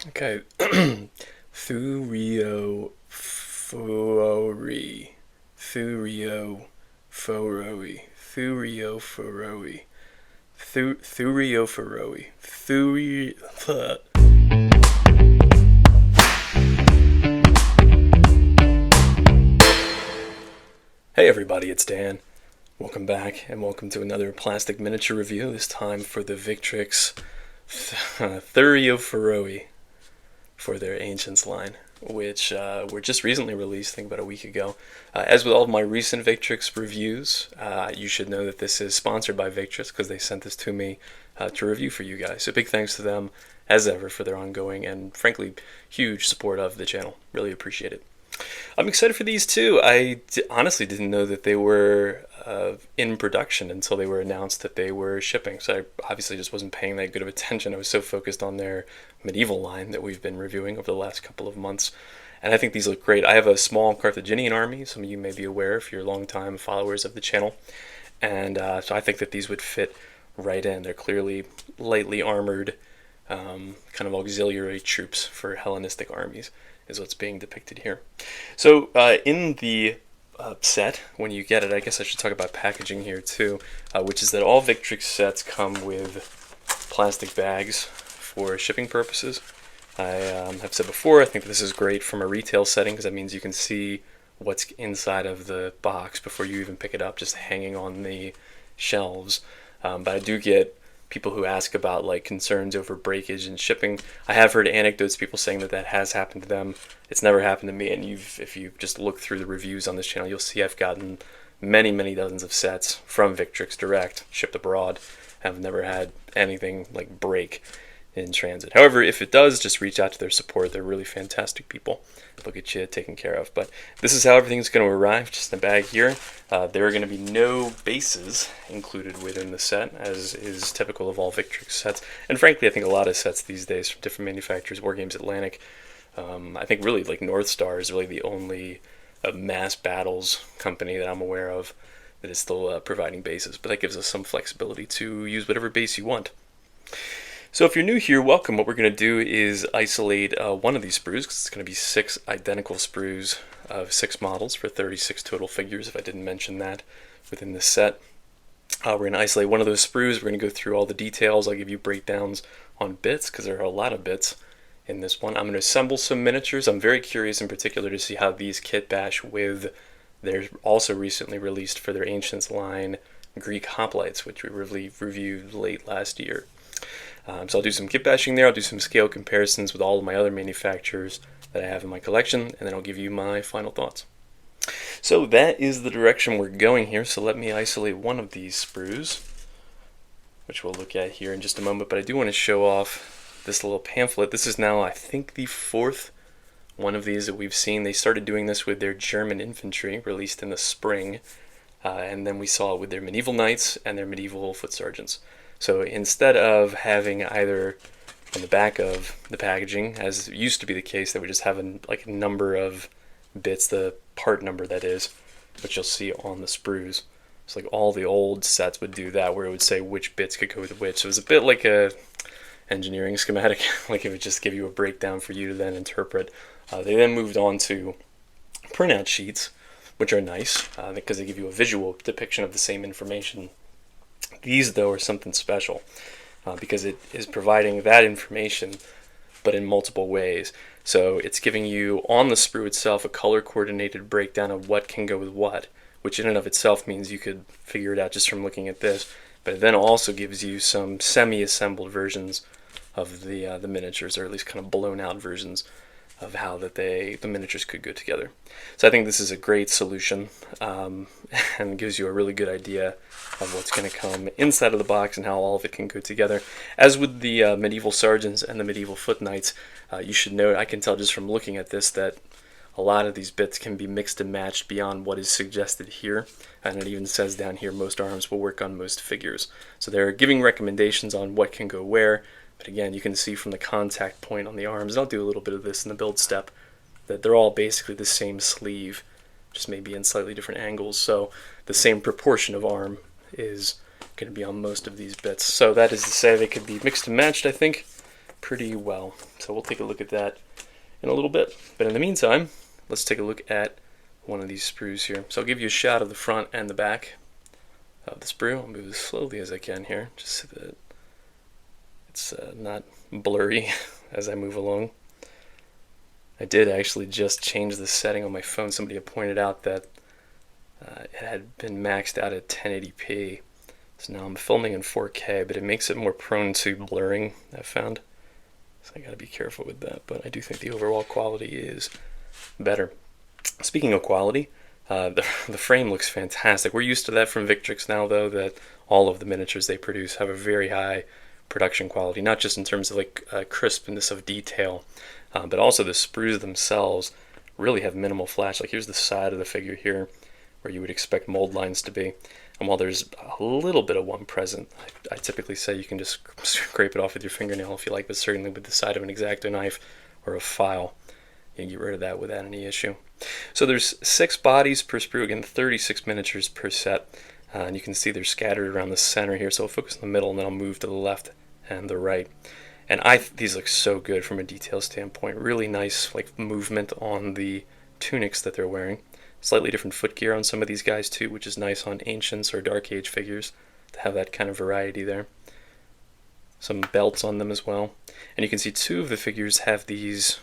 Okay. Thureophoroi. Thureophoroi. Thureophoroi. Thureophoroi. Hey everybody, it's Dan. Welcome back and welcome to another plastic miniature review, this time for the Victrix Thureophoroi for their Ancients line, which were just recently released, I think about a week ago. As with all of my recent Victrix reviews, you should know that this is sponsored by Victrix because they sent this to me to review for you guys. So big thanks to them, as ever, for their ongoing and frankly huge support of the channel. Really appreciate it. I'm excited for these too. Honestly didn't know that they were in production until they were announced that they were shipping. So I obviously just wasn't paying that good of attention. I was so focused on their medieval line that we've been reviewing over the last couple of months. And I think these look great. I have a small Carthaginian army. Some of you may be aware if you're longtime followers of the channel. And so I think that these would fit right in. They're clearly lightly armored kind of auxiliary troops for Hellenistic armies is what's being depicted here. So in the set, when you get it, I guess I should talk about packaging here too, which is that all Victrix sets come with plastic bags for shipping purposes. I have said before, I think this is great from a retail setting because that means you can see what's inside of the box before you even pick it up, just hanging on the shelves. But I do get people who ask about like concerns over breakage and shipping. I have heard anecdotes, people saying that has happened to them. It's never happened to me, and if you just look through the reviews on this channel, you'll see I've gotten many dozens of sets from Victrix direct, shipped abroad. I've never had anything like break in transit. However, if it does, just reach out to their support. They're really fantastic people. They'll get you taken care of. But this is how everything's going to arrive, just in a bag here. There are going to be no bases included within the set, as is typical of all Victrix sets. And frankly, I think a lot of sets these days from different manufacturers, Wargames Atlantic, I think really like North Star is really the only mass battles company that I'm aware of that is still providing bases. But that gives us some flexibility to use whatever base you want. So if you're new here, welcome. What we're going to do is isolate one of these sprues, because it's going to be 6 identical sprues of 6 models for 36 total figures, if I didn't mention that within this set. We're going to isolate one of those sprues. We're going to go through all the details. I'll give you breakdowns on bits, because there are a lot of bits in this one. I'm going to assemble some miniatures. I'm very curious in particular to see how these kitbash with their also recently released for their Ancients line Greek hoplites, which we reviewed late last year. So I'll do some kit bashing there, I'll do some scale comparisons with all of my other manufacturers that I have in my collection, and then I'll give you my final thoughts. So that is the direction we're going here, so let me isolate one of these sprues, which we'll look at here in just a moment, but I do want to show off this little pamphlet. This is now, I think, the 4th one of these that we've seen. They started doing this with their German infantry, released in the spring, and then we saw it with their medieval knights and their medieval foot sergeants. So instead of having either on the back of the packaging, as used to be the case, they would just have a number of bits, the part number that is, which you'll see on the sprues. So like all the old sets would do that, where it would say which bits could go with which. So it was a bit like a engineering schematic, like it would just give you a breakdown for you to then interpret. They then moved on to printout sheets, which are nice because they give you a visual depiction of the same information. These, though, are something special because it is providing that information, but in multiple ways. So it's giving you, on the sprue itself, a color-coordinated breakdown of what can go with what, which in and of itself means you could figure it out just from looking at this. But it then also gives you some semi-assembled versions of the miniatures, or at least kind of blown-out versions of how that the miniatures could go together. So I think this is a great solution and gives you a really good idea of what's going to come inside of the box and how all of it can go together. As with the medieval sergeants and the medieval foot knights, you should note, I can tell just from looking at this that a lot of these bits can be mixed and matched beyond what is suggested here, and it even says down here most arms will work on most figures. So they're giving recommendations on what can go where. But again, you can see from the contact point on the arms, and I'll do a little bit of this in the build step, that they're all basically the same sleeve, just maybe in slightly different angles. So the same proportion of arm is going to be on most of these bits. So that is to say they could be mixed and matched, I think, pretty well. So we'll take a look at that in a little bit. But in the meantime, let's take a look at one of these sprues here. So I'll give you a shot of the front and the back of the sprue. I'll move as slowly as I can here, just so that it's not blurry as I move along. I did actually just change the setting on my phone. Somebody had pointed out that it had been maxed out at 1080p. So now I'm filming in 4K, but it makes it more prone to blurring, I've found. So I gotta be careful with that, but I do think the overall quality is better. Speaking of quality, the frame looks fantastic. We're used to that from Victrix now, though, that all of the miniatures they produce have a very high production quality, not just in terms of like crispness of detail, but also the sprues themselves really have minimal flash. Like here's the side of the figure here, where you would expect mold lines to be. And while there's a little bit of one present, I typically say you can just scrape it off with your fingernail if you like, but certainly with the side of an X-Acto knife or a file, you can get rid of that without any issue. So there's 6 bodies per sprue, again 36 miniatures per set, and you can see they're scattered around the center here, so I'll focus on the middle and then I'll move to the left and the right. And these look so good from a detail standpoint. Really nice like movement on the tunics that they're wearing. Slightly different foot gear on some of these guys too, which is nice on Ancients or Dark Age figures to have that kind of variety there. Some belts on them as well. And you can see 2 of the figures have these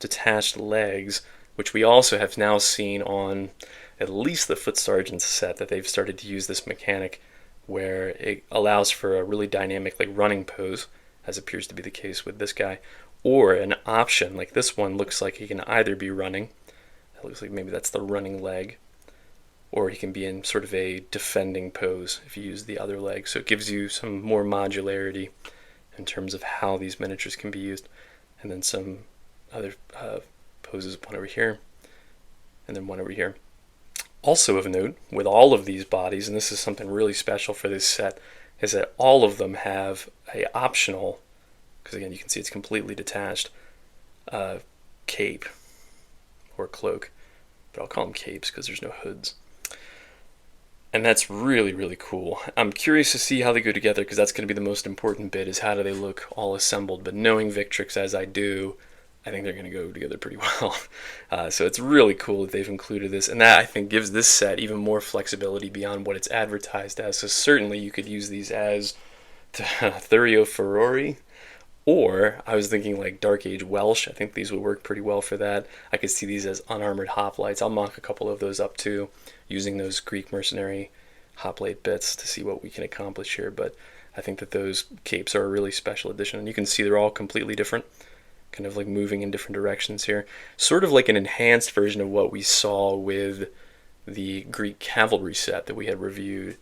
detached legs, which we also have now seen on at least the Foot Sergeant's set, that they've started to use this mechanic where it allows for a really dynamic like running pose, as appears to be the case with this guy, or an option like this one looks like he can either be running, it looks like maybe that's the running leg, or he can be in sort of a defending pose if you use the other leg. So it gives you some more modularity in terms of how these miniatures can be used. And then some other poses, one over here and then one over here. Also of note, with all of these bodies, and this is something really special for this set, is that all of them have a optional, because again you can see it's completely detached, cape or cloak, but I'll call them capes because there's no hoods. And that's really, really cool. I'm curious to see how they go together, because that's going to be the most important bit, is how do they look all assembled. But knowing Victrix as I do, I think they're going to go together pretty well. So it's really cool that they've included this, and that I think gives this set even more flexibility beyond what it's advertised as. So certainly you could use these as Thureophoroi, or I was thinking like Dark Age Welsh. I think these would work pretty well for that. I could see these as unarmored hoplites. I'll mock a couple of those up too, using those Greek mercenary hoplite bits to see what we can accomplish here. But I think that those capes are a really special addition, and you can see they're all completely different, kind of like moving in different directions here. Sort of like an enhanced version of what we saw with the Greek cavalry set that we had reviewed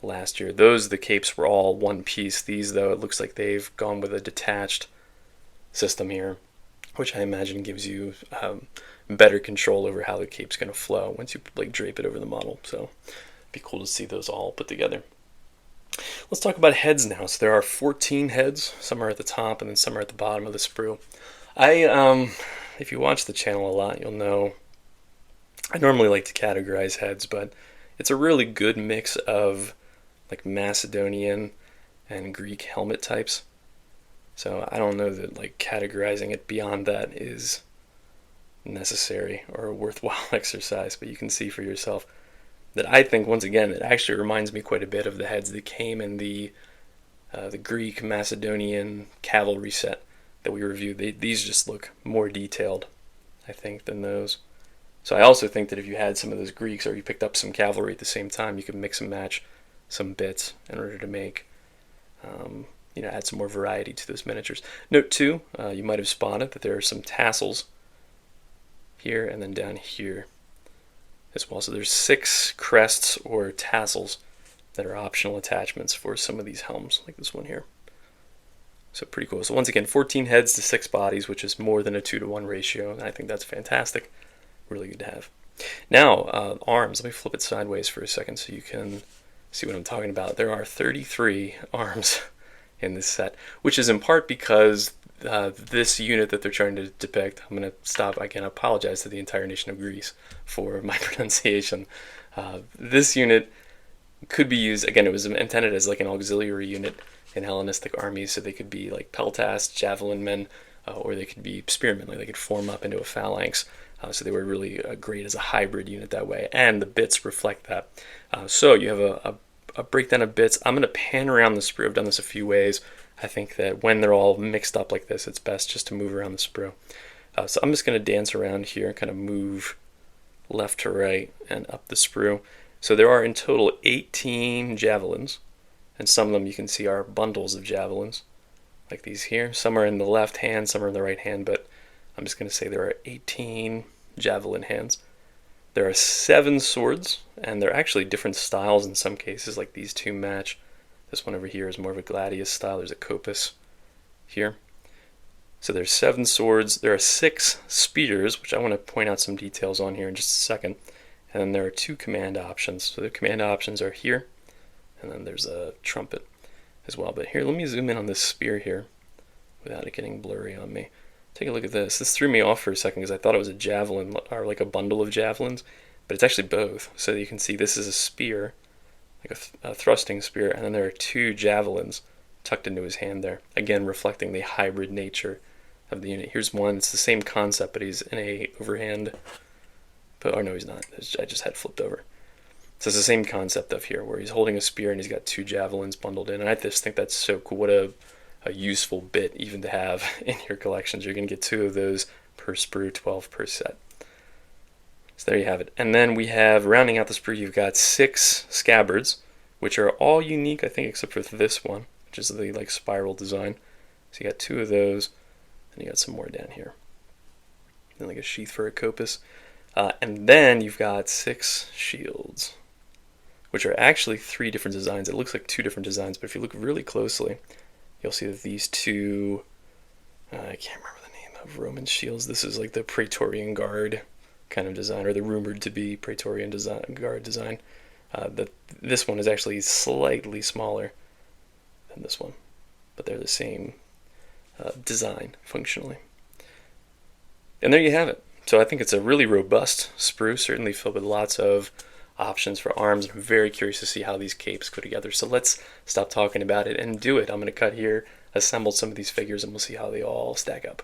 last year. The capes were all one piece. These, though, it looks like they've gone with a detached system here, which I imagine gives you better control over how the cape's going to flow once you like drape it over the model. So it'd be cool to see those all put together. Let's talk about heads now. So there are 14 heads. Some are at the top and then some are at the bottom of the sprue. If you watch the channel a lot, you'll know I normally like to categorize heads, but it's a really good mix of like Macedonian and Greek helmet types. So I don't know that like categorizing it beyond that is necessary or a worthwhile exercise, but you can see for yourself that I think, once again, it actually reminds me quite a bit of the heads that came in the Greek Macedonian cavalry set that we reviewed. These just look more detailed, I think, than those. So I also think that if you had some of those Greeks, or you picked up some cavalry at the same time, you could mix and match some bits in order to make, add some more variety to those miniatures. Note too, you might have spotted that there are some tassels here and then down here as well. So there's 6 crests or tassels that are optional attachments for some of these helms, like this one here. So pretty cool. So once again, 14 heads to 6 bodies, which is more than a 2-to-1 ratio, and I think that's fantastic. Really good to have. Now, arms. Let me flip it sideways for a second so you can see what I'm talking about. There are 33 arms in this set, which is in part because this unit that they're trying to depict, I'm going to stop. I can apologize to the entire nation of Greece for my pronunciation. This unit could be used, again, it was intended as like an auxiliary unit, in Hellenistic armies, so they could be like peltasts, javelin men, or they could be spearmen, like they could form up into a phalanx. So they were really great as a hybrid unit that way, and the bits reflect that. So you have a breakdown of bits. I'm going to pan around the sprue. I've done this a few ways. I think that when they're all mixed up like this, it's best just to move around the sprue. So I'm just going to dance around here, kind of move left to right and up the sprue. So there are in total 18 javelins, and some of them you can see are bundles of javelins, like these here. Some are in the left hand, some are in the right hand, but I'm just going to say there are 18 javelin hands. There are 7 swords, and they're actually different styles in some cases, like these two match. This one over here is more of a gladius style. There's a kopis here. So there's 7 swords. There are 6 spears, which I want to point out some details on here in just a second. And then there are 2 command options. So the command options are here, and then there's a trumpet as well. But here, let me zoom in on this spear here without it getting blurry on me. Take a look at this. This threw me off for a second because I thought it was a javelin, or like a bundle of javelins, but it's actually both. So you can see this is a spear, like a thrusting spear, and then there are 2 javelins tucked into his hand there, again reflecting the hybrid nature of the unit. Here's one. It's the same concept, but he's in a overhand. But, oh no, he's not. I just had it flipped over. So it's the same concept of here, where he's holding a spear and he's got 2 javelins bundled in. And I just think that's so cool. What a useful bit even to have in your collections. You're going to get 2 of those per sprue, 12 per set. So there you have it. And then we have, rounding out the sprue, you've got 6 scabbards, which are all unique, I think, except for this one, which is the like spiral design. So you got 2 of those, and you got some more down here. Then like a sheath for a kopis. And then you've got 6 shields, which are actually 3 different designs. It looks like 2 different designs, but if you look really closely, you'll see that these 2, I can't remember the name of Roman shields. This is like the Praetorian Guard kind of design, or the rumored to be Praetorian Guard design. This one is actually slightly smaller than this one, but they're the same design functionally. And there you have it. So I think it's a really robust sprue, certainly filled with lots of options for arms. I'm very curious to see how these capes go together. So let's stop talking about it and do it. I'm going to cut here, assemble some of these figures, and we'll see how they all stack up.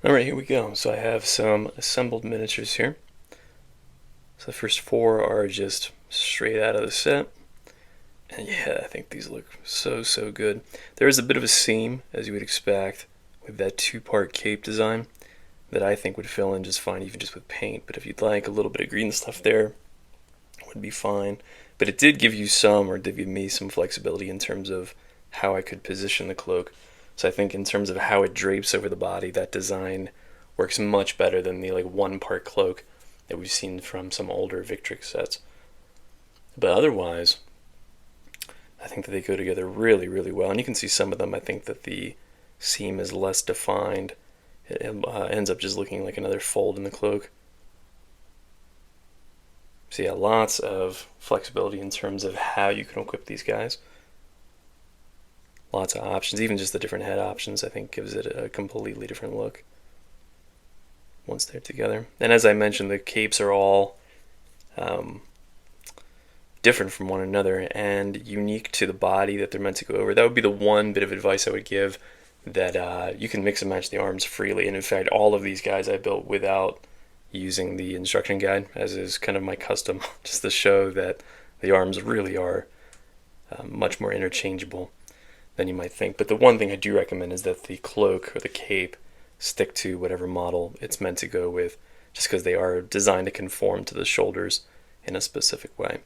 Alright, here we go. So I have some assembled miniatures here. So the first 4 are just straight out of the set. And yeah, I think these look so good. There is a bit of a seam, as you would expect, with that 2-part cape design that I think would fill in just fine, even just with paint. But if you'd like a little bit of green stuff there, it would be fine. But it did give you some, or did give me some flexibility in terms of how I could position the cloak. So I think in terms of how it drapes over the body, that design works much better than the like 1-part cloak that we've seen from some older Victrix sets. But otherwise, I think that they go together really well. And you can see some of them, I think that the seam is less defined. It ends up just looking like another fold in the cloak. So yeah, lots of flexibility in terms of how you can equip these guys. Lots of options, even just the different head options, I think gives it a completely different look once they're together. And as I mentioned, the capes are all different from one another and unique to the body that they're meant to go over. That would be the one bit of advice I would give, that you can mix and match the arms freely. And in fact, all of these guys I built without using the instruction guide, as is kind of my custom, just to show that the arms really are much more interchangeable than you might think. But the one thing I do recommend is that the cloak or the cape stick to whatever model it's meant to go with, just because they are designed to conform to the shoulders in a specific way.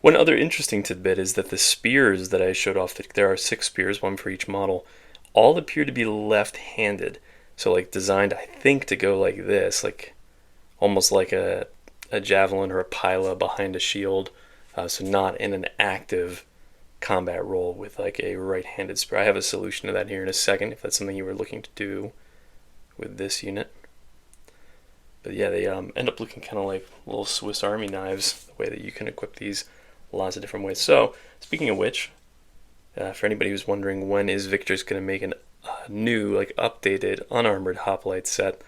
One other interesting tidbit is that the spears that I showed off, there are 6 spears, 1 for each model, all appear to be left-handed. So like designed, I think, to go like this, like almost like a javelin or a pila behind a shield. So not in an active combat role with like a right-handed spear. I have a solution to that here in a second, if that's something you were looking to do with this unit. But yeah, they end up looking kind of like little Swiss Army knives, the way that you can equip these lots of different ways. So, speaking of which, for anybody who's wondering when is Victrix going to make a new, like updated, unarmored hoplite set,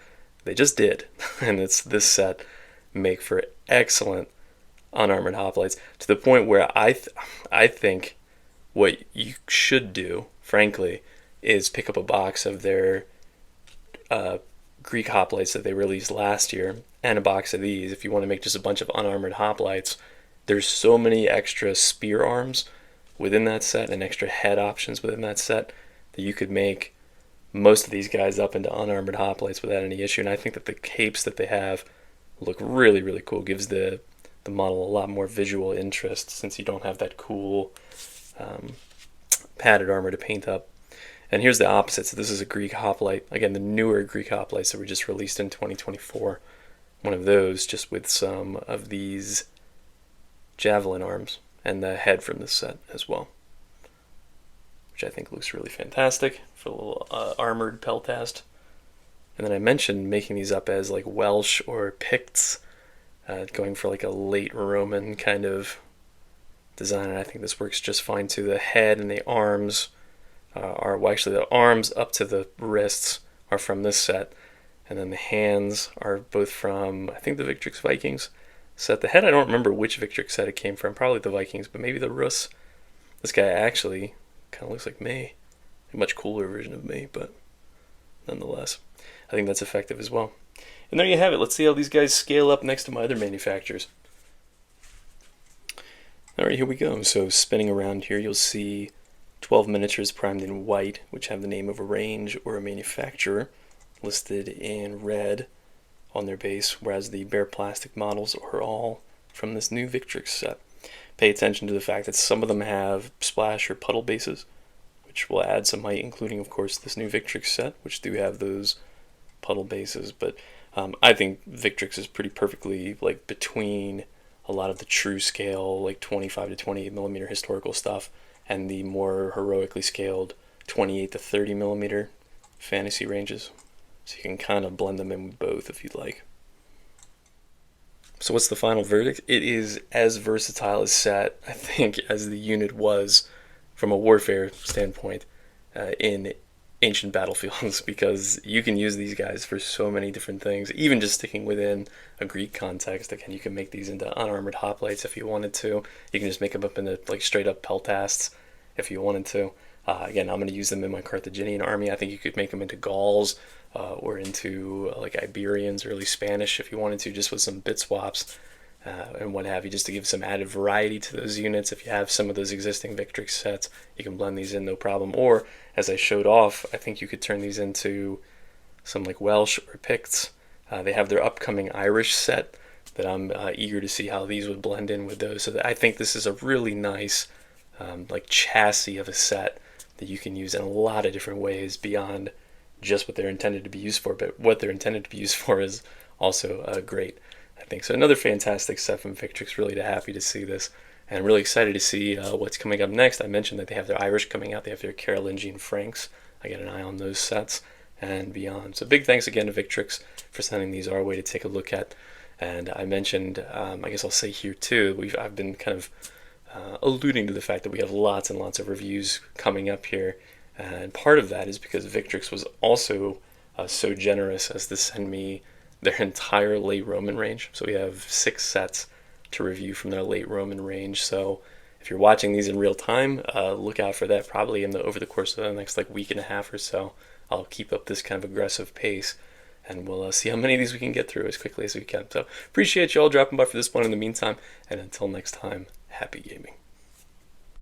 they just did. And it's this set make for excellent unarmored hoplites, to the point where I think what you should do, frankly, is pick up a box of their Greek hoplites that they released last year and a box of these if you want to make just a bunch of unarmored hoplites. There's so many extra spear arms within that set and extra head options within that set that you could make most of these guys up into unarmored hoplites without any issue. And I think that the capes that they have look really, really cool. Gives the model a lot more visual interest since you don't have that cool padded armor to paint up. And here's the opposite. So this is a Greek hoplite. Again, the newer Greek hoplites that were just released in 2024. One of those, just with some of these javelin arms and the head from this set as well, which I think looks really fantastic for a little armored peltast. And then I mentioned making these up as like Welsh or Picts, going for like a late Roman kind of design, and I think this works just fine too. The head and the arms well, actually the arms up to the wrists are from this set, and then the hands are both from, I think, the Victrix Vikings set. The head, I don't remember which Victrix set it came from, probably the Vikings, but maybe the Rus. This guy actually kind of looks like me, a much cooler version of me, but nonetheless, I think that's effective as well. And there you have it. Let's see how these guys scale up next to my other manufacturers. Alright, here we go. So spinning around here, you'll see 12 miniatures primed in white, which have the name of a range or a manufacturer listed in red on their base, whereas the bare plastic models are all from this new Victrix set. Pay attention to the fact that some of them have splash or puddle bases, which will add some height, including, of course, this new Victrix set, which do have those puddle bases. But I think Victrix is pretty perfectly like between a lot of the true scale, like 25 to 28 millimeter historical stuff, and the more heroically scaled 28 to 30 millimeter fantasy ranges. So you can kind of blend them in with both if you'd like. So what's the final verdict? It is as versatile a set, I think, as the unit was from a warfare standpoint in ancient battlefields, because you can use these guys for so many different things, even just sticking within a Greek context. Again, you can make these into unarmored hoplites if you wanted to. You can just make them up into like straight up peltasts if you wanted to. Again, I'm going to use them in my Carthaginian army. I think you could make them into Gauls or into like Iberians, early Spanish if you wanted to, just with some bit swaps and what have you, just to give some added variety to those units. If you have some of those existing Victrix sets, you can blend these in no problem. Or, as I showed off, I think you could turn these into some like Welsh or Picts. They have their upcoming Irish set that I'm eager to see how these would blend in with those. So I think this is a really nice like chassis of a set that you can use in a lot of different ways beyond just what they're intended to be used for. But what they're intended to be used for is also great, I think. So another fantastic set from Victrix. Really happy to see this, and I'm really excited to see what's coming up next. I mentioned that they have their Irish coming out. They have their Carolingian Franks. I got an eye on those sets and beyond. So big thanks again to Victrix for sending these our way to take a look at. And I mentioned, I guess I'll say here too, I've been kind of alluding to the fact that we have lots and lots of reviews coming up here. And part of that is because Victrix was also so generous as to send me their entire late Roman range. So we have 6 sets to review from their late Roman range. So if you're watching these in real time, look out for that probably over the course of the next like week and a half or so. I'll keep up this kind of aggressive pace, and we'll see how many of these we can get through as quickly as we can. So appreciate you all dropping by for this one in the meantime, and until next time, happy gaming.